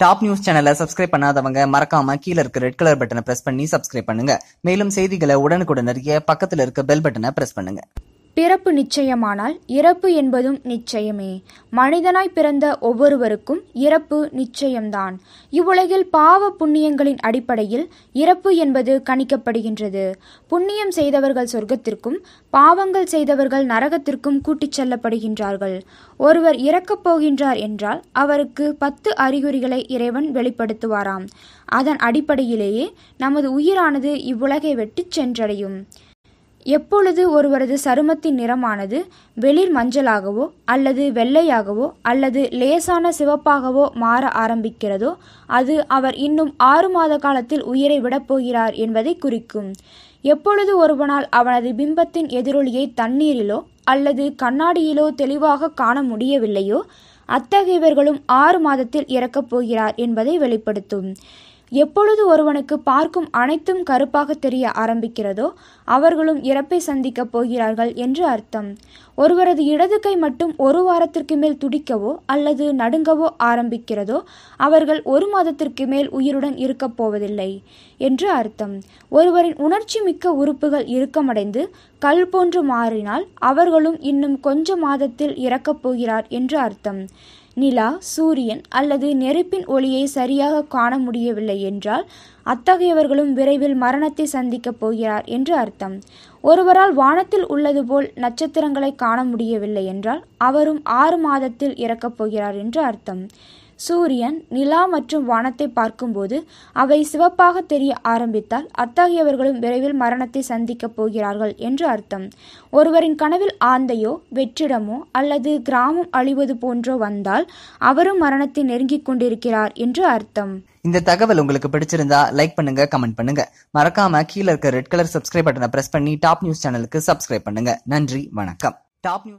Top news சேனலை subscribe பண்ணாதவங்க மறக்காம கீழ இருக்க ரெட் கலர் பட்டனை பிரஸ் பண்ணி சப்ஸ்கிரைப் பண்ணுங்க. மேலும் செய்திகளை உடனுக்குடன் அறிய பக்கத்துல இருக்க பெல் பட்டனை பிரஸ் பண்ணுங்க. பிறப்பு நிச்சயமானால் இறப்பு என்பதும் நிச்சயமே. மனிதனாய் பிறந்த ஒவ்வொருவருக்கும் இறப்பு நிச்சயம்தான். இவ்வுலகில் பாவ புண்ணியங்களின் அடிப்படையில் இறப்பு என்பது கணிக்கப்படுகின்றது. புண்ணியம் செய்தவர்கள் சொர்க்கத்திற்கும் பாவங்கள் செய்தவர்கள் நரகத்திற்கும் கூட்டிச் செல்லப்படுகின்றார்கள். ஒருவர் இறக்கப் போகின்றார் என்றால் அவருக்கு 10 அறிகுறிகளை இறைவன் வெளிப்படுத்துவாராம். அதன் அடிப்படையிலேயே நமது உயிரானது இவ்வுலகை விட்டு சென்றடையும். எப்பொழுது ஒருவரது சருமத்தின் நிறமானது வெளிர் மஞ்சளாகவோ அல்லது வெள்ளையாகவோ அல்லது லேசான சிவப்பாகவோ மாற ஆரம்பிக்கிறதோ அது அவர் இன்னும் 6 மாத காலத்தில் உயிரை விடப்போகிறார் என்பதை குறிக்கும். எப்பொழுது ஒருவனால் அவனது பிம்பத்தின் எதிரொலியை தண்ணீரிலோ அல்லது கண்ணாடியிலோ தெளிவாக காண முடியவில்லையோ அத்தகையவர்களும் 6 மாதத்தில் இறக்கப் போகிறார் என்பதை வெளிப்படுத்தும். எப்பொழுது ஒருவனுக்கு பார்க்கும் அனைத்தும் கருப்பாக தெரிய ஆரம்பிக்கிறதோ அவர்களும் இறப்பை சந்திக்கப் போகிறார்கள் என்று அர்த்தம். ஒருவரது இடது கை மட்டும் 1 வாரத்திற்கு மேல் துடிக்கவோ அல்லது நடுங்கவோ ஆரம்பிக்கிறதோ அவர்கள் 1 மாதத்திற்கு மேல் உயிருடன் இருக்கப் போவதில்லை என்று அர்த்தம். ஒருவரின் உணர்ச்சி மிக்க உறுப்புகள் இறுக்கமடைந்து கல் போன்று மாறினால் அவர்களும் இன்னும் கொஞ்ச மாதத்தில் இறக்கப் போகிறார் என்று அர்த்தம். நிலா, சூரியன் அல்லது நெருப்பின் ஒளியை சரியாக காண முடியவில்லை என்றால் அத்தகையவர்களும் விரைவில் மரணத்தை சந்திக்கப் போகிறார் என்று அர்த்தம். ஒருவரால் வானத்தில் உள்ளது போல் நட்சத்திரங்களை காண முடியவில்லை என்றால் அவரும் 6 மாதத்தில் இறக்கப் போகிறார் என்று அர்த்தம். சூரியன், நிலா மற்றும் வானத்தை பார்க்கும்போது அவை சிவப்பாக தெரிய ஆரம்பித்தால் அத்தகையவர்களும் விரைவில் மரணத்தை சந்திக்கப் போகிறார்கள் என்று அர்த்தம். ஒருவரின் கனவில் ஆந்தையோ வெற்றிடமோ அல்லது கிராமம் அழிவது போன்றோ வந்தால் அவரும் மரணத்தை நெருங்கிக் கொண்டிருக்கிறார் என்று அர்த்தம். இந்த தகவல் உங்களுக்கு பிடிச்சிருந்தா லைக் பண்ணுங்க, கமெண்ட் பண்ணுங்க. மறக்காம கீழ இருக்க ரெட் கலர் சப்ஸ்கிரைப் பட்டனை பிரஸ் பண்ணி டாப் நியூஸ் சேனலுக்கு சப்ஸ்கிரைப் பண்ணுங்க. நன்றி, வணக்கம். Top news